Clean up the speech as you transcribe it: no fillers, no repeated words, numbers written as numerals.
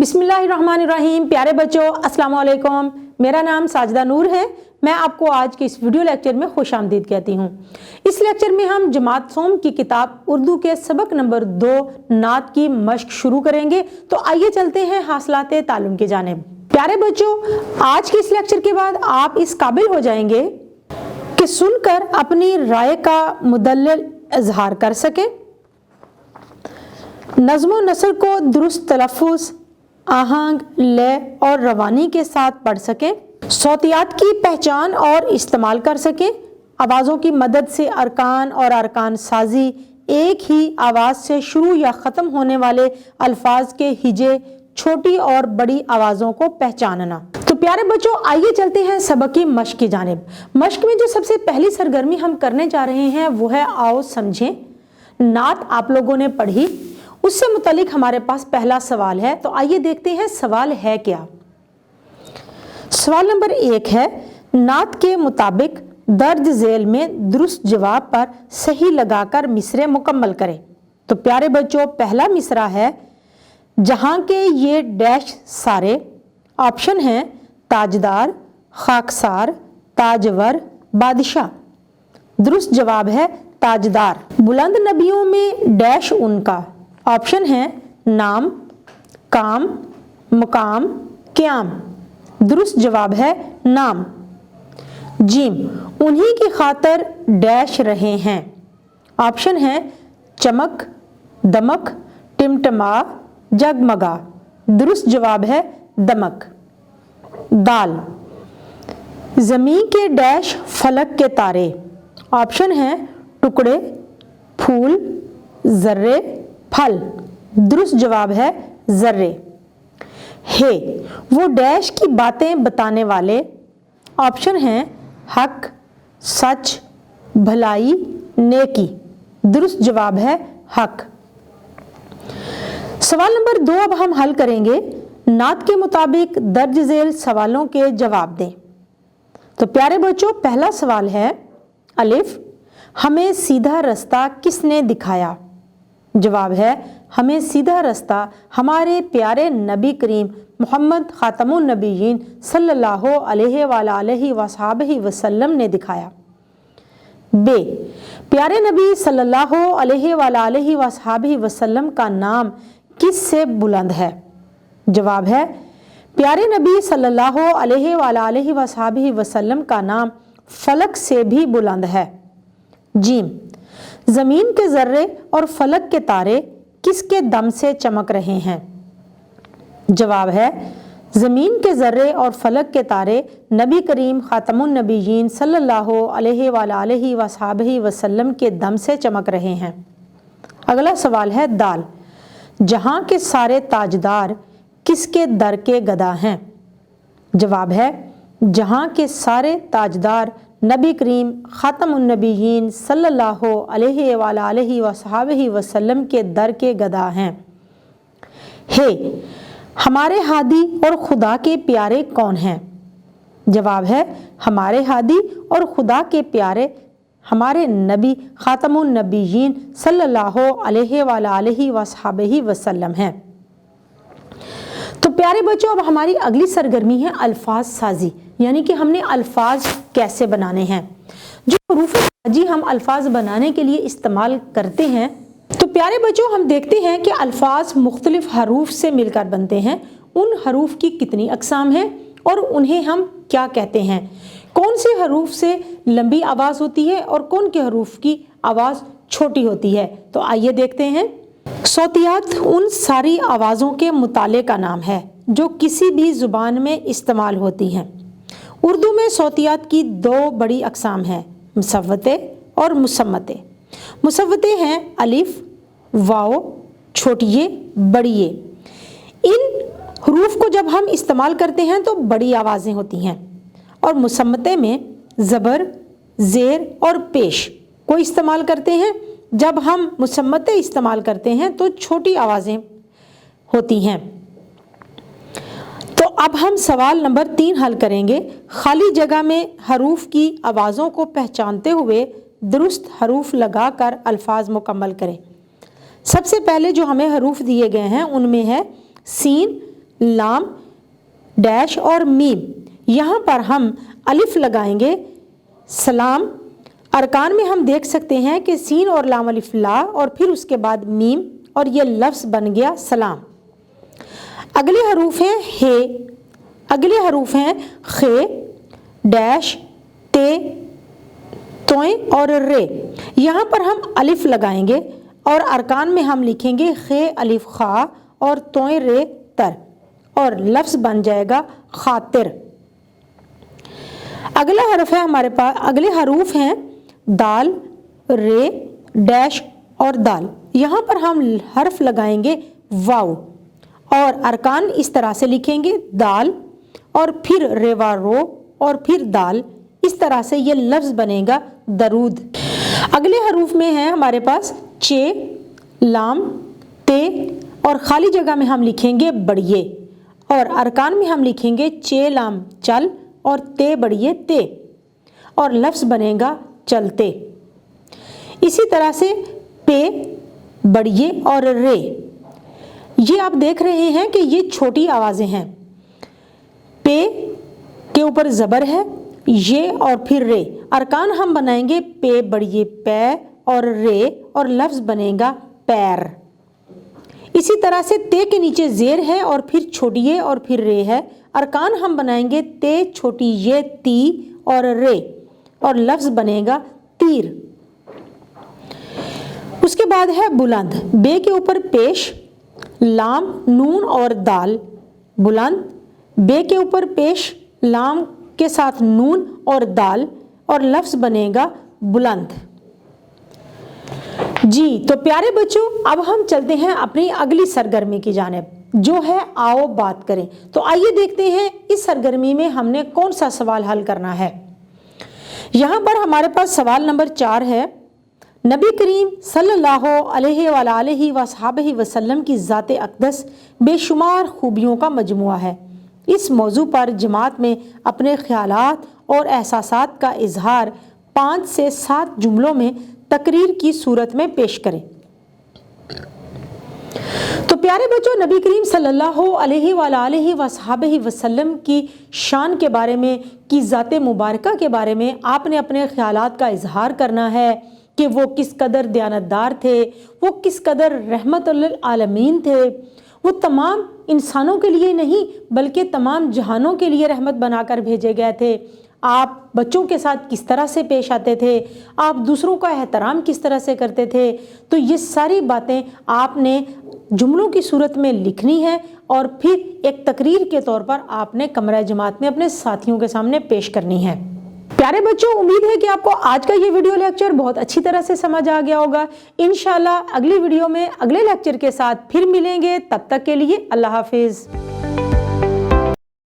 बिस्मिल्लाहिर्रहमानिर्रहीम। प्यारे बच्चों, अस्सलाम वालेकुम। मेरा नाम साजिदा नूर है। मैं आपको आज के इस वीडियो लेक्चर में खुशामदीद कहती हूँ। इस लेक्चर में हम जमात सोम की किताब उर्दू के सबक नंबर 2 नात की मश्क शुरू करेंगे। तो आइए चलते हैं हासिलाते ताल्लुम की जानिब। प्यारे बच्चों, आज के इस लेक्चर के बाद आप इस काबिल हो जाएंगे कि सुनकर अपनी राय का मुदल्लल इजहार कर सके, नज़्म नसर को दुरुस्त तलफ़्फ़ुज़, आहंग, लय और रवानी के साथ पढ़ सकें, सौतियात की पहचान और इस्तेमाल कर सकें, आवाज़ों की मदद से अरकान और अरकान साजी, एक ही आवाज़ से शुरू या ख़त्म होने वाले अल्फाज के हिजे, छोटी और बड़ी आवाज़ों को पहचानना। तो प्यारे बच्चों, आइए चलते हैं सबक की मश्क की जानिब। मश्क में जो सबसे पहली सरगर्मी हम करने जा रहे हैं वो है आओ समझें। नात आप लोगों ने पढ़ी, उससे मुतालिक हमारे पास पहला सवाल है। तो आइए देखते हैं सवाल है क्या। सवाल नंबर 1 है, नात के मुताबिक दर्ज झेल में दुरुस्त जवाब पर सही लगाकर मिसरे मुकम्मल करें। तो प्यारे बच्चों, पहला मिसरा है, जहां के ये डैश सारे ऑप्शन हैं ताजदार, खाकसार, ताजवर, बादशाह। दुरुस्त जवाब है ताजदार। बुलंद नबियों में डैश उनका, ऑप्शन है नाम, काम, मुकाम, क़याम। दुरुस्त जवाब है नाम। जीम, उन्हीं की खातर डैश रहे हैं, ऑप्शन है चमक, दमक, टिमटमा, जगमगा। दुरुस्त जवाब है दमक। दाल, ज़मीं के डैश फलक के तारे, ऑप्शन है टुकड़े, फूल, जर्रे, फल। दुरुस्त जवाब है जर्रे। हे, वो डैश की बातें बताने वाले, ऑप्शन हैं हक, सच, भलाई, नेकी। दुरुस्त जवाब है हक। सवाल नंबर 2 अब हम हल करेंगे। नात के मुताबिक दर्ज झेल सवालों के जवाब दें। तो प्यारे बच्चों, पहला सवाल है, अलिफ, हमें सीधा रास्ता किसने दिखाया? जवाब है हमें सीधा रास्ता हमारे प्यारे नबी करीम मोहम्मद खातमुन नबीयीन सल्लल्लाहु अलैहि वसल्लम ने दिखाया। बे, प्यारे नबी सल्लल्लाहु अलैहि वसल्लम का नाम किस से बुलंद है? जवाब है प्यारे नबी सल्लल्लाहु अलैहि वसल्लम का नाम फलक से भी बुलंद है। जीम, ज़मीन के ज़र्रे और फलक के तारे किसके दम से चमक रहे हैं? जवाब है ज़मीन के ज़र्रे और फलक के तारे नबी करीम खातमुन नबीयीन सल्लल्लाहु अलैहि वसल्लम के दम से चमक रहे हैं। अगला सवाल है, दाल, जहां के सारे ताजदार किसके दर के गदा हैं? जवाब है जहां के सारे ताजदार नबी करीम खातमुन नबीयीन सल्लल्लाहु अलैहि वसल्लम के दर के गदा हैं। हे, हमारे हादी और खुदा के प्यारे कौन हैं? जवाब है हमारे हादी और खुदा के प्यारे हमारे नबी खातमुन नबीयीन सल्लल्लाहु अलैहि वसल्लम हैं। तो प्यारे बच्चों, अब हमारी अगली सरगर्मी है अल्फाज साजी, यानी कि हमने अल्फाज कैसे बनाने हैं। जो हरूफ साजी हम अल्फाज बनाने के लिए इस्तेमाल करते हैं, तो प्यारे बच्चों हम देखते हैं कि अल्फाज मुख्तलिफ हरूफ से मिलकर बनते हैं। उन हरूफ की कितनी अक़साम हैं और उन्हें हम क्या कहते हैं? कौन से हरूफ से लंबी आवाज़ होती है और कौन के हरूफ की आवाज़ छोटी होती है? तो आइए देखते हैं। सौतियात उन सारी आवाज़ों के मुताले का नाम है जो किसी भी ज़ुबान में इस्तेमाल होती हैं। उर्दू में सौतियात की 2 बड़ी अक़साम हैं, मुसव्वते और मुसम्मते। मुसव्वते हैं अलिफ, वाओ, छोटिये, बड़िये। इन हरूफ को जब हम इस्तेमाल करते हैं तो बड़ी आवाज़ें होती हैं, और मुसम्मते में ज़बर, ज़ेर और पेश को इस्तेमाल करते हैं। जब हम मुसम्मते इस्तेमाल करते हैं तो छोटी आवाज़ें होती हैं। तो अब हम सवाल नंबर 3 हल करेंगे। खाली जगह में हरूफ की आवाज़ों को पहचानते हुए दुरुस्त हरूफ लगाकर अल्फाज मुकम्मल करें। सबसे पहले जो हमें हरूफ दिए गए हैं उनमें है सीन, لام ڈیش اور میم، یہاں پر ہم الف لگائیں گے۔ سلام، ارکان میں ہم دیکھ سکتے ہیں کہ سین اور لام الف لا اور پھر اس کے بعد میم اور یہ لفظ بن گیا سلام۔ اگلے حروف ہیں ہے، اگلے حروف ہیں خے ڈیش تے توئیں اور رے، یہاں پر ہم الف لگائیں گے اور ارکان میں ہم لکھیں گے خے الف خا اور توئیں رے تر اور لفظ بن جائے گا خاطر۔ اگلا حرف ہے ہمارے پاس، اگلے حروف ہیں دال رے ڈیش اور دال، یہاں پر ہم حرف لگائیں گے واو اور ارکان اس طرح سے لکھیں گے دال اور پھر ریوا رو اور پھر دال، اس طرح سے یہ لفظ بنے گا درود۔ اگلے حروف میں ہیں ہمارے پاس چے لام تے اور خالی جگہ میں ہم لکھیں گے بڑیے اور ارکان میں ہم لکھیں گے چے لام چل اور تے بڑیے تے اور لفظ بنے گا چلتے۔ اسی طرح سے پے بڑیے اور رے، یہ آپ دیکھ رہے ہیں کہ یہ چھوٹی آوازیں ہیں، پے کے اوپر زبر ہے یہ اور پھر رے، ارکان ہم بنائیں گے پے بڑیے پے اور رے اور لفظ بنے گا پیر۔ اسی طرح سے تے کے نیچے زیر ہے اور پھر چھوٹی یہ اور پھر رے ہے، ارکان ہم بنائیں گے تے چھوٹی یہ تی اور رے اور لفظ بنے گا تیر۔ اس کے بعد ہے بلند، بے کے اوپر پیش لام نون اور دال بلند، بے کے اوپر پیش لام کے ساتھ نون اور دال اور لفظ بنے گا بلند۔ جی تو پیارے بچوں، اب ہم چلتے ہیں اپنی اگلی سرگرمی کی جانب جو ہے آؤ بات کریں۔ تو آئیے دیکھتے ہیں اس سرگرمی میں ہم نے کون سا سوال حل کرنا ہے۔ یہاں پر ہمارے پاس سوال نمبر 4 ہے، نبی کریم صلی اللہ علیہ وآلہ وصحبہ وسلم کی ذات اقدس بے شمار خوبیوں کا مجموعہ ہے، اس موضوع پر جماعت میں اپنے خیالات اور احساسات کا اظہار 5 سے 7 جملوں میں تقریر کی صورت میں پیش کریں۔ تو پیارے بچوں، نبی کریم صلی اللہ علیہ وآلہ وصحبہ وسلم کی شان کے بارے میں، کی ذات مبارکہ کے بارے میں آپ نے اپنے خیالات کا اظہار کرنا ہے کہ وہ کس قدر دیانتدار تھے، وہ کس قدر رحمت للعالمین تھے، وہ تمام انسانوں کے لیے نہیں بلکہ تمام جہانوں کے لیے رحمت بنا کر بھیجے گئے تھے۔ آپ بچوں کے ساتھ کس طرح سے پیش آتے تھے، آپ دوسروں کا احترام کس طرح سے کرتے تھے، تو یہ ساری باتیں آپ نے جملوں کی صورت میں لکھنی ہے اور پھر ایک تقریر کے طور پر آپ نے کمرہ جماعت میں اپنے ساتھیوں کے سامنے پیش کرنی ہے۔ پیارے بچوں، امید ہے کہ آپ کو آج کا یہ ویڈیو لیکچر بہت اچھی طرح سے سمجھ آ گیا ہوگا۔ انشاءاللہ اگلی ویڈیو میں اگلے لیکچر کے ساتھ پھر ملیں گے، تب تک کے لیے اللہ حافظ۔